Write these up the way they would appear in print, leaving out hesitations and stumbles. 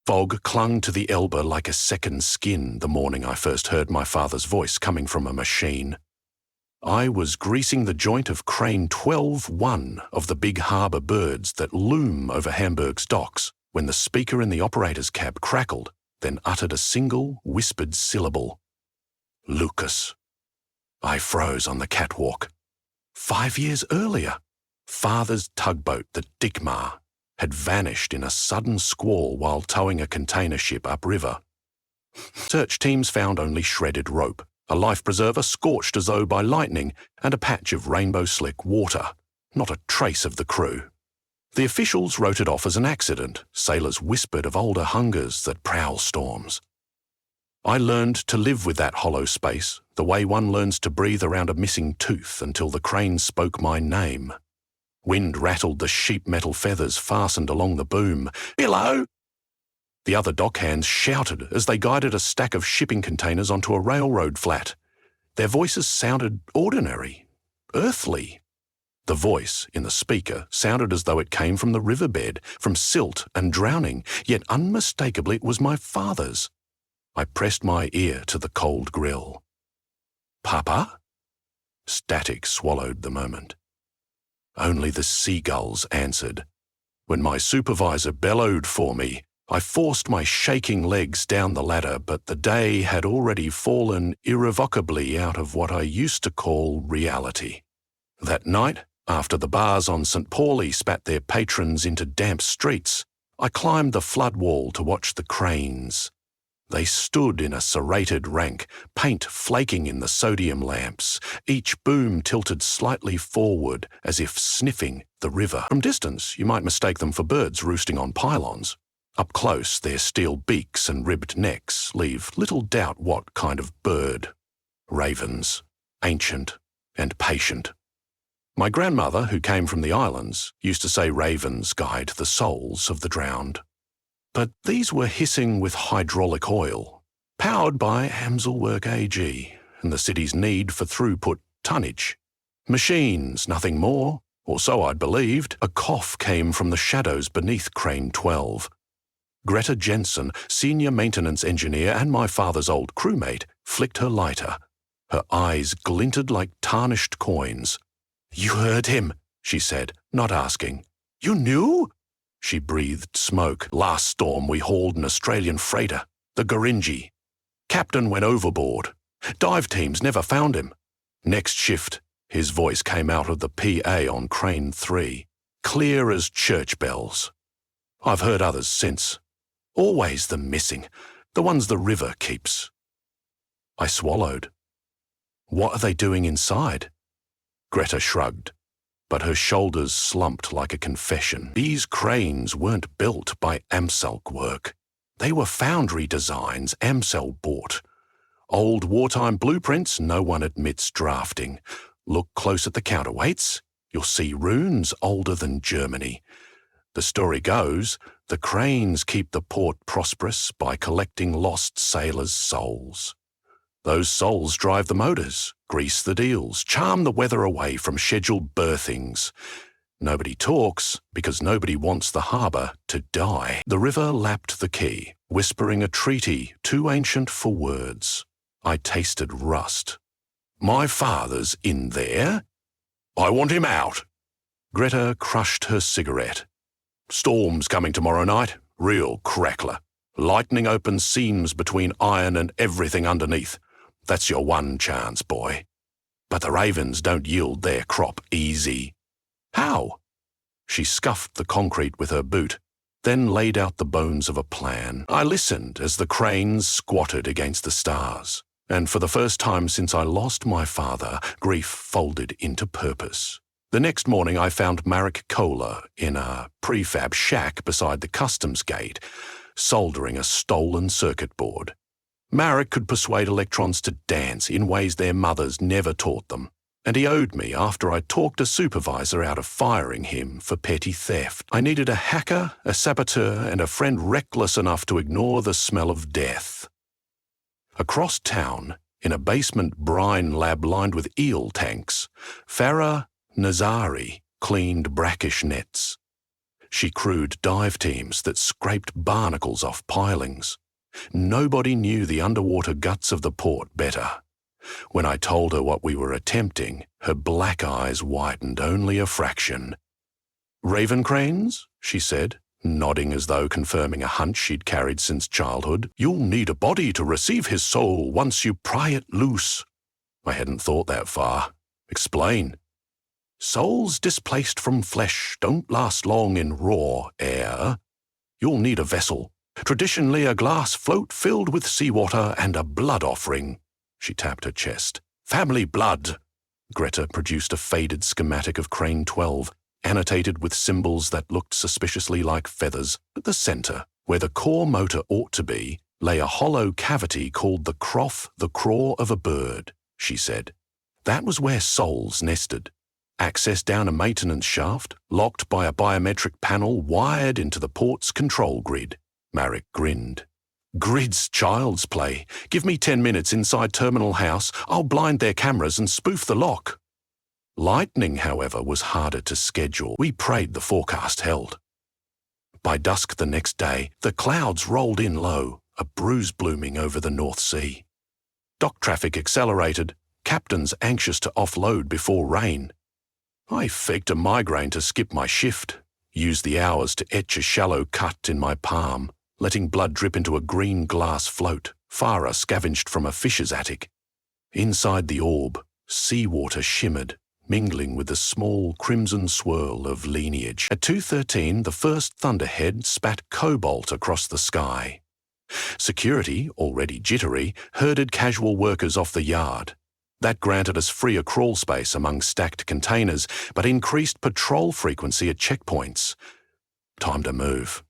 Fog clung to the Elbe like a second skin the morning I first heard my father's voice coming from a machine. I was greasing the joint of crane 12-1 of the big harbour birds that loom over Hamburg's docks when the speaker in the operator's cab crackled, then uttered a single, whispered syllable. Lucas. I froze on the catwalk. 5 years earlier, Father's tugboat, the Dickmar, had vanished in a sudden squall while towing a container ship upriver. Search teams found only shredded rope, a life preserver scorched as though by lightning, and a patch of rainbow-slick water, not a trace of the crew. The officials wrote it off as an accident. Sailors whispered of older hungers that prowl storms. I learned to live with that hollow space, the way one learns to breathe around a missing tooth until the crane spoke my name. Wind rattled the sheep metal feathers fastened along the boom. Below! The other dockhands shouted as they guided a stack of shipping containers onto a railroad flat. Their voices sounded ordinary, earthly. The voice in the speaker sounded as though it came from the riverbed, from silt and drowning, yet unmistakably it was my father's. I pressed my ear to the cold grill. Papa? Static swallowed the moment. Only the seagulls answered. When my supervisor bellowed for me, I forced my shaking legs down the ladder, but the day had already fallen irrevocably out of what I used to call reality. That night, after the bars on St. Pauli spat their patrons into damp streets, I climbed the flood wall to watch the cranes. They stood in a serrated rank, paint flaking in the sodium lamps, each boom tilted slightly forward as if sniffing the river. From distance, you might mistake them for birds roosting on pylons. Up close, their steel beaks and ribbed necks leave little doubt what kind of bird. Ravens, ancient and patient. My grandmother, who came from the islands, used to say ravens guide the souls of the drowned. But these were hissing with hydraulic oil, powered by Amselwerk AG and the city's need for throughput tonnage. Machines, nothing more, or so I'd believed. A cough came from the shadows beneath Crane 12. Greta Jensen, senior maintenance engineer and my father's old crewmate, flicked her lighter. Her eyes glinted like tarnished coins. "You heard him," she said, not asking. "You knew?" She breathed smoke. "Last storm we hauled an Australian freighter, the Goringi. Captain went overboard. Dive teams never found him. Next shift, his voice came out of the PA on Crane 3, clear as church bells. I've heard others since. Always the missing, the ones the river keeps." I swallowed. "What are they doing inside?" Greta shrugged, but her shoulders slumped like a confession. These cranes weren't built by Amselwerk work. They were foundry designs Amsel bought. Old wartime blueprints no one admits drafting. Look close at the counterweights. You'll see runes older than Germany. The story goes, the cranes keep the port prosperous by collecting lost sailors' souls. Those souls drive the motors, grease the deals, charm the weather away from scheduled berthings. Nobody talks because nobody wants the harbour to die. The river lapped the quay, whispering a treaty too ancient for words. I tasted rust. "My father's in there? I want him out." Greta crushed her cigarette. "Storm's coming tomorrow night, real crackler. Lightning opens seams between iron and everything underneath. That's your one chance, boy. But the ravens don't yield their crop easy." "How?" She scuffed the concrete with her boot, then laid out the bones of a plan. I listened as the cranes squatted against the stars, and for the first time since I lost my father, grief folded into purpose. The next morning I found Marek Kohler in a prefab shack beside the customs gate, soldering a stolen circuit board. Marek could persuade electrons to dance in ways their mothers never taught them, and he owed me after I talked a supervisor out of firing him for petty theft. I needed a hacker, a saboteur, and a friend reckless enough to ignore the smell of death. Across town, in a basement brine lab lined with eel tanks, Farah Nazari cleaned brackish nets. She crewed dive teams that scraped barnacles off pilings. Nobody knew the underwater guts of the port better. When I told her what we were attempting, her black eyes widened only a fraction. "Raven cranes?" she said, nodding as though confirming a hunch she'd carried since childhood. "You'll need a body to receive his soul once you pry it loose." I hadn't thought that far. "Explain." "Souls displaced from flesh don't last long in raw air. You'll need a vessel, traditionally a glass float filled with seawater and a blood offering." She tapped her chest. "Family blood." Greta produced a faded schematic of Crane 12, annotated with symbols that looked suspiciously like feathers. At the center, where the core motor ought to be, lay a hollow cavity called the craw of a bird, she said. That was where souls nested. Access down a maintenance shaft, locked by a biometric panel wired into the port's control grid. Marek grinned. "Grid's child's play. Give me 10 minutes inside Terminal House. I'll blind their cameras and spoof the lock." Lightning, however, was harder to schedule. We prayed the forecast held. By dusk the next day, the clouds rolled in low, a bruise blooming over the North Sea. Dock traffic accelerated, captains anxious to offload before rain. I faked a migraine to skip my shift, used the hours to etch a shallow cut in my palm, letting blood drip into a green glass float Farah scavenged from a fisher's attic. Inside the orb, seawater shimmered, mingling with the small crimson swirl of lineage. At 2:13, the first thunderhead spat cobalt across the sky. Security, already jittery, herded casual workers off the yard. That granted us freer crawl space among stacked containers, but increased patrol frequency at checkpoints. Time to move.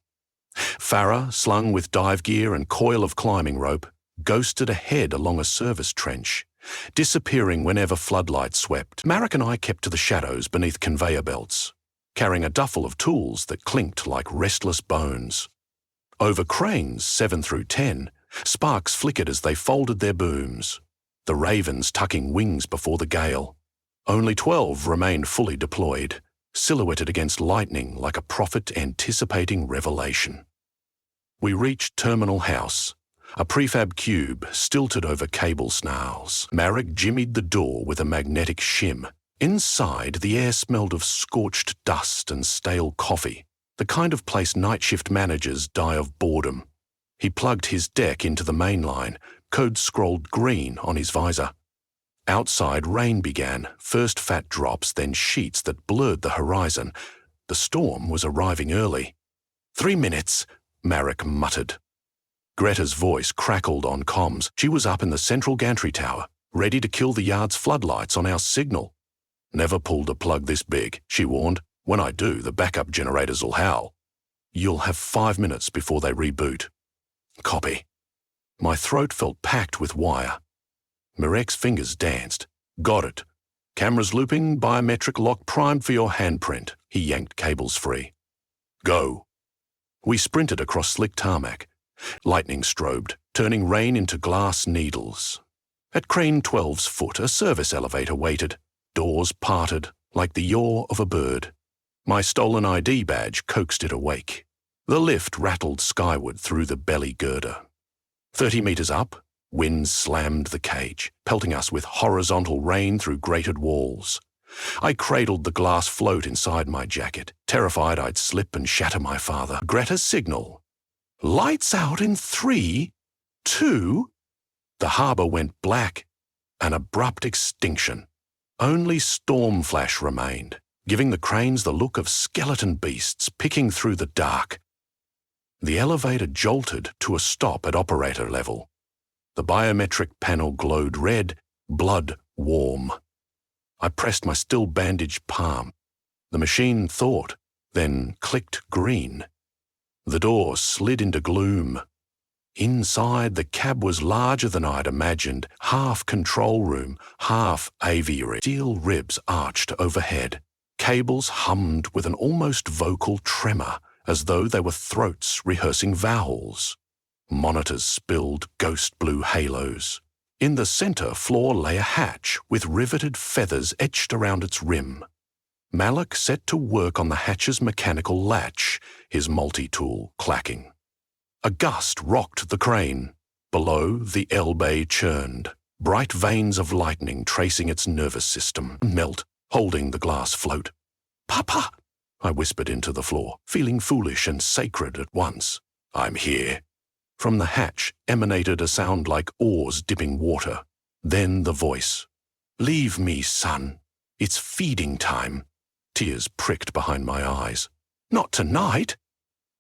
Farah, slung with dive gear and coil of climbing rope, ghosted ahead along a service trench, disappearing whenever floodlights swept. Marek and I kept to the shadows beneath conveyor belts, carrying a duffel of tools that clinked like restless bones. Over cranes 7 through 10, sparks flickered as they folded their booms, the ravens tucking wings before the gale. Only 12 remained fully deployed, silhouetted against lightning like a prophet anticipating revelation. We reached Terminal House, a prefab cube stilted over cable snarls. Marek jimmied the door with a magnetic shim. Inside, the air smelled of scorched dust and stale coffee, the kind of place night shift managers die of boredom. He plugged his deck into the main line, code scrolled green on his visor. Outside, rain began, first fat drops, then sheets that blurred the horizon. The storm was arriving early. 3 minutes, Marek muttered. Greta's voice crackled on comms. She was up in the central gantry tower, ready to kill the yard's floodlights on our signal. "Never pulled a plug this big," she warned. "When I do, the backup generators'll howl. You'll have 5 minutes before they reboot." "Copy." My throat felt packed with wire. Marek's fingers danced. "Got it. Cameras looping, biometric lock primed for your handprint." He yanked cables free. "Go." We sprinted across slick tarmac. Lightning strobed, turning rain into glass needles. At Crane 12's foot, a service elevator waited. Doors parted, like the yaw of a bird. My stolen ID badge coaxed it awake. The lift rattled skyward through the belly girder. 30 meters up, winds slammed the cage, pelting us with horizontal rain through grated walls. I cradled the glass float inside my jacket, terrified I'd slip and shatter my father. Greta's signal. "Lights out in 3, 2... The harbour went black, an abrupt extinction. Only storm flash remained, giving the cranes the look of skeleton beasts picking through the dark. The elevator jolted to a stop at operator level. The biometric panel glowed red, blood warm. I pressed my still bandaged palm. The machine thought, then clicked green. The door slid into gloom. Inside, the cab was larger than I'd imagined, half control room, half aviary. Steel ribs arched overhead. Cables hummed with an almost vocal tremor, as though they were throats rehearsing vowels. Monitors spilled ghost blue halos. In the center floor lay a hatch with riveted feathers etched around its rim. Malak set to work on the hatch's mechanical latch, his multi-tool clacking. A gust rocked the crane. Below, the Elbe churned, bright veins of lightning tracing its nervous system, melt, holding the glass float. "Papa!" I whispered into the floor, feeling foolish and sacred at once. "I'm here." From the hatch emanated a sound like oars dipping water. Then the voice. "Leave me, son. It's feeding time." Tears pricked behind my eyes. "Not tonight."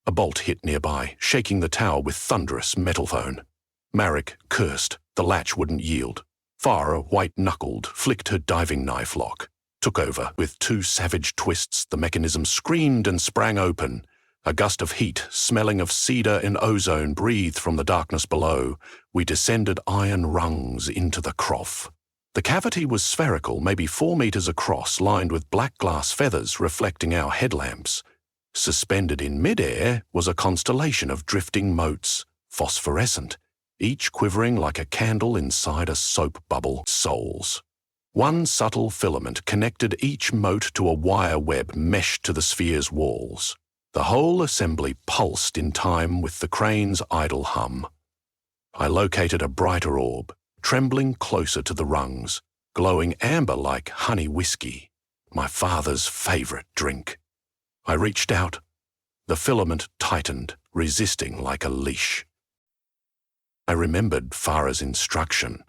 A bolt hit nearby, shaking the tower with thunderous metal phone. Marek cursed. The latch wouldn't yield. Farah, white-knuckled, flicked her diving knife lock. Took over. With two savage twists, the mechanism screamed and sprang open. A gust of heat, smelling of cedar and ozone, breathed from the darkness below. We descended iron rungs into the croft. The cavity was spherical, maybe 4 meters across, lined with black glass feathers reflecting our headlamps. Suspended in midair was a constellation of drifting motes, phosphorescent, each quivering like a candle inside a soap bubble. Souls. One subtle filament connected each mote to a wire web meshed to the sphere's walls. The whole assembly pulsed in time with the crane's idle hum. I located a brighter orb, trembling closer to the rungs, glowing amber like honey whiskey, my father's favorite drink. I reached out. The filament tightened, resisting like a leash. I remembered Farah's instruction.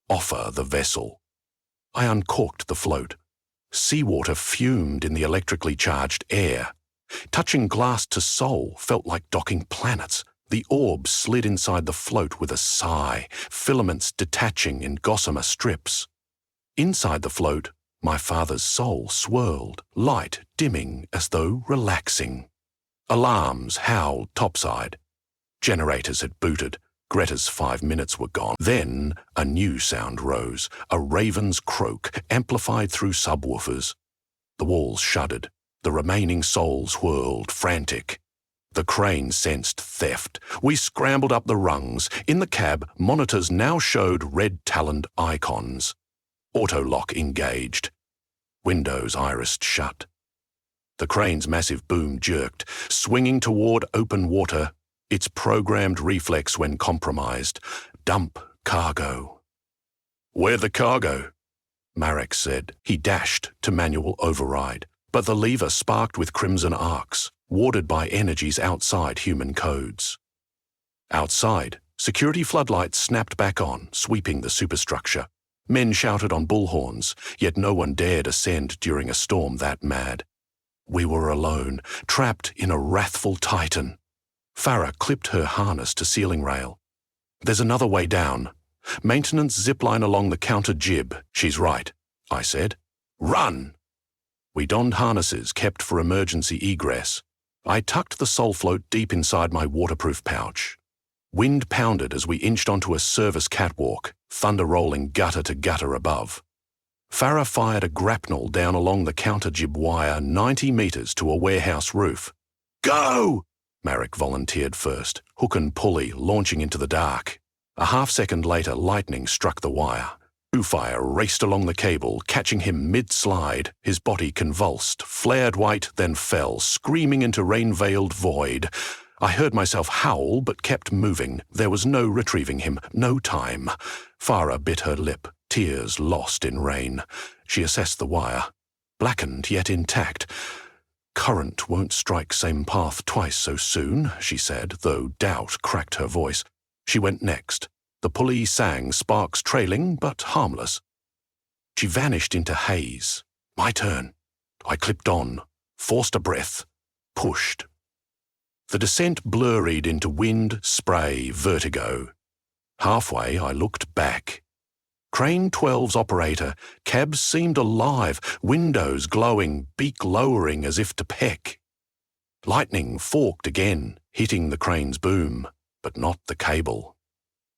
Offer the vessel. I uncorked the float. Seawater fumed in the electrically charged air. Touching glass to soul felt like docking planets. The orb slid inside the float with a sigh, filaments detaching in gossamer strips. Inside the float, my father's soul swirled, light dimming as though relaxing. Alarms howled topside. Generators had booted. Greta's 5 minutes were gone. Then a new sound rose, a raven's croak, amplified through subwoofers. The walls shuddered. The remaining souls whirled, frantic. The crane sensed theft. We scrambled up the rungs. In the cab, monitors now showed red-taloned icons. Autolock engaged. Windows irised shut. The crane's massive boom jerked, swinging toward open water. Its programmed reflex when compromised. Dump cargo. "Where the cargo?" Marek said. He dashed to manual override, but the lever sparked with crimson arcs, warded by energies outside human codes. Outside, security floodlights snapped back on, sweeping the superstructure. Men shouted on bullhorns, yet no one dared ascend during a storm that mad. We were alone, trapped in a wrathful titan. Farah clipped her harness to ceiling rail. "There's another way down. Maintenance zipline along the counter jib." "She's right," I said. "Run!" We donned harnesses kept for emergency egress. I tucked the soul float deep inside my waterproof pouch. Wind pounded as we inched onto a service catwalk, thunder rolling gutter to gutter above. Farah fired a grapnel down along the counter jib wire 90 meters to a warehouse roof. "Go!" Marek volunteered first, hook and pulley launching into the dark. A half-second later, lightning struck the wire. Fire raced along the cable, catching him mid-slide. His body convulsed, flared white, then fell, screaming into rain-veiled void. I heard myself howl, but kept moving. There was no retrieving him, no time. Farah bit her lip, tears lost in rain. She assessed the wire. Blackened yet intact. "Current won't strike same path twice so soon," she said, though doubt cracked her voice. She went next. The pulley sang, sparks trailing, but harmless. She vanished into haze. My turn. I clipped on, forced a breath, pushed. The descent blurred into wind, spray, vertigo. Halfway, I looked back. Crane 12's operator, cabs seemed alive, windows glowing, beak lowering as if to peck. Lightning forked again, hitting the crane's boom, but not the cable.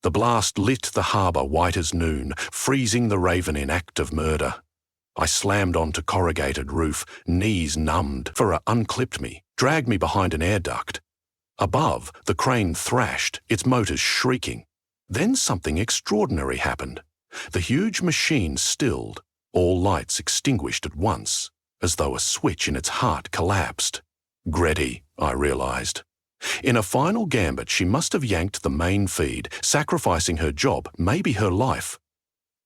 The blast lit the harbour white as noon, freezing the Raven in act of murder. I slammed onto corrugated roof, knees numbed. Farah unclipped me, dragged me behind an air duct. Above, the crane thrashed, its motors shrieking. Then something extraordinary happened. The huge machine stilled, all lights extinguished at once. as though a switch in its heart collapsed. Gretty, I realised. In a final gambit, she must have yanked the main feed, sacrificing her job, maybe her life.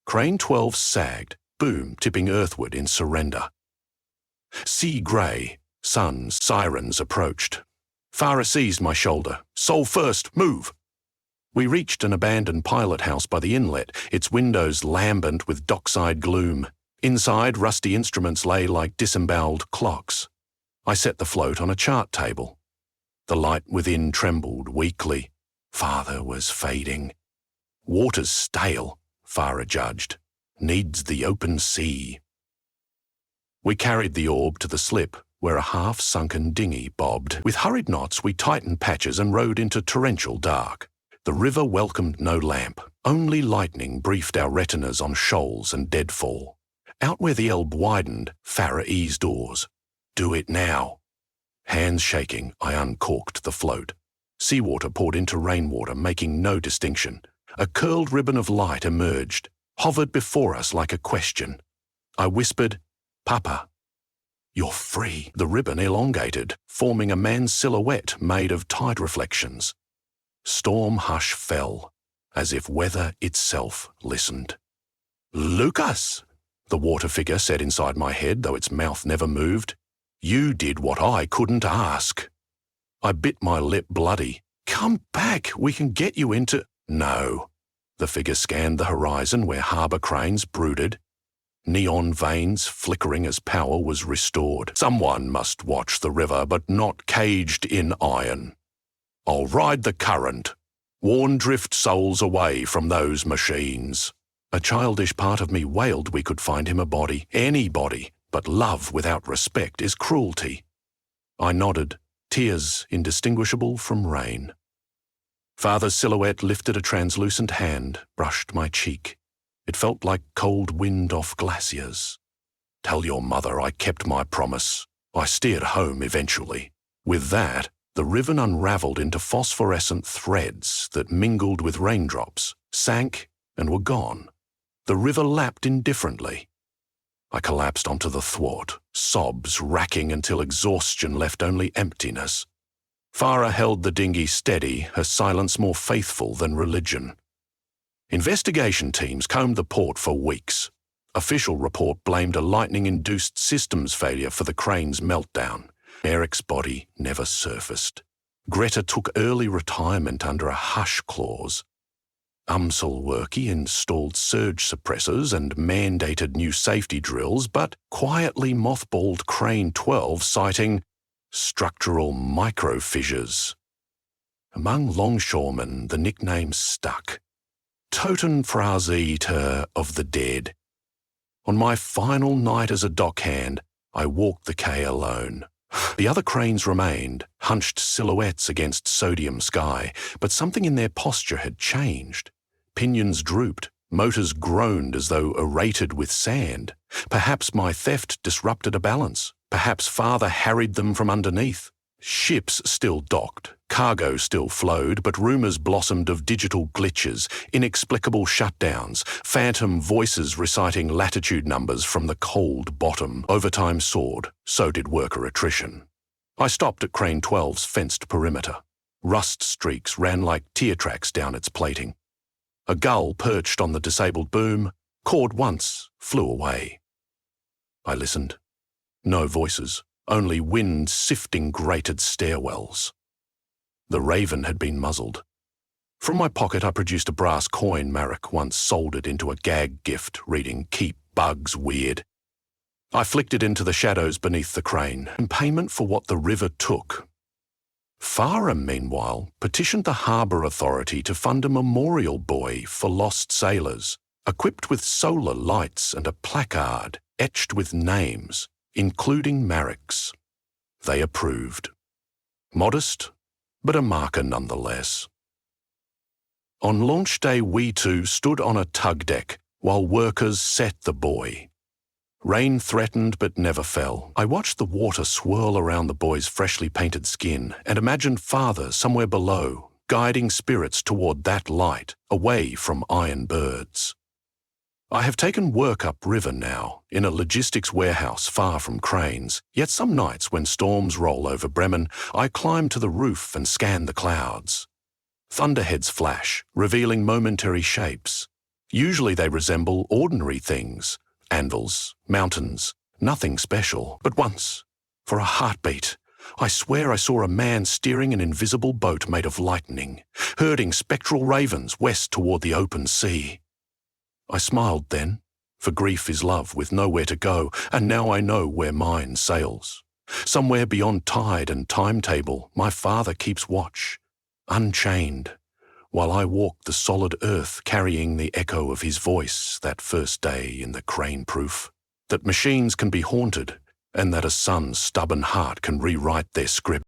Crane 12 sagged, boom tipping earthward in surrender. Sea grey, suns, sirens approached. Farah seized my shoulder. Soul first, move! We reached an abandoned pilot house by the inlet, its windows lambent with dockside gloom. Inside, rusty instruments lay like disemboweled clocks. I set the float on a chart table. The light within trembled weakly. Father was fading. Water's stale, Farah judged. Needs the open sea. We carried the orb to the slip, where a half-sunken dinghy bobbed. With hurried knots, we tightened patches and rode into torrential dark. The river welcomed no lamp. Only lightning briefed our retinas on shoals and deadfall. Out where the Elbe widened, Farah eased oars. Do it now. Hands shaking, I uncorked the float. Seawater poured into rainwater, making no distinction. A curled ribbon of light emerged, hovered before us like a question. I whispered, Papa. You're free. The ribbon elongated, forming a man's silhouette made of tide reflections. Storm hush fell, as if weather itself listened. Lucas, the water figure said inside my head, though its mouth never moved. You did what I couldn't ask. I bit my lip bloody. Come back, we can get you into... No. The figure scanned the horizon where harbour cranes brooded. Neon veins flickering as power was restored. Someone must watch the river, but not caged in iron. I'll ride the current. Warn drift souls away from those machines. A childish part of me wailed we could find him a body, anybody, but love without respect is cruelty. I nodded, tears indistinguishable from rain. Father's silhouette lifted a translucent hand, brushed my cheek. It felt like cold wind off glaciers. Tell your mother I kept my promise. I steered home eventually. With that, the ribbon unravelled into phosphorescent threads that mingled with raindrops, sank, and were gone. The river lapped indifferently. I collapsed onto the thwart, sobs racking until exhaustion left only emptiness. Farah held the dinghy steady, her silence more faithful than religion. Investigation teams combed the port for weeks. Official report blamed a lightning-induced systems failure for the crane's meltdown. Eric's body never surfaced. Greta took early retirement under a hush clause. Umselwerke installed surge suppressors and mandated new safety drills, but quietly mothballed Crane 12, citing structural microfissures. Among longshoremen, the nickname stuck. Totenphrase of the dead. On my final night as a dockhand, I walked the quay alone. The other cranes remained, hunched silhouettes against sodium sky, but something in their posture had changed. Pinions drooped, motors groaned as though aerated with sand. Perhaps my theft disrupted a balance. Perhaps Father harried them from underneath. Ships still docked, cargo still flowed, but rumours blossomed of digital glitches, inexplicable shutdowns, phantom voices reciting latitude numbers from the cold bottom. Overtime soared, so did worker attrition. I stopped at Crane 12's fenced perimeter. Rust streaks ran like tear tracks down its plating. A gull perched on the disabled boom, cawed once, flew away. I listened. No voices. Only wind sifting grated stairwells. The raven had been muzzled. From my pocket I produced a brass coin Marek once soldered into a gag gift, reading "Keep bugs weird." I flicked it into the shadows beneath the crane, in payment for what the river took. Farah, meanwhile, petitioned the harbour authority to fund a memorial buoy for lost sailors, equipped with solar lights and a placard etched with names, including Marek's. They approved. Modest, but a marker nonetheless. On launch day, we two stood on a tug deck while workers set the buoy. Rain threatened but never fell. I watched the water swirl around the boy's freshly painted skin and imagined Father somewhere below, guiding spirits toward that light, away from iron birds. I have taken work upriver now, in a logistics warehouse far from cranes, yet some nights when storms roll over Bremen, I climb to the roof and scan the clouds. Thunderheads flash, revealing momentary shapes. Usually they resemble ordinary things, anvils, mountains, nothing special. But once, for a heartbeat, I swear I saw a man steering an invisible boat made of lightning, herding spectral ravens west toward the open sea. I smiled then, for grief is love with nowhere to go, and now I know where mine sails. Somewhere beyond tide and timetable, my father keeps watch, unchained, while I walk the solid earth carrying the echo of his voice that first day in the crane proof, that machines can be haunted, and that a son's stubborn heart can rewrite their script.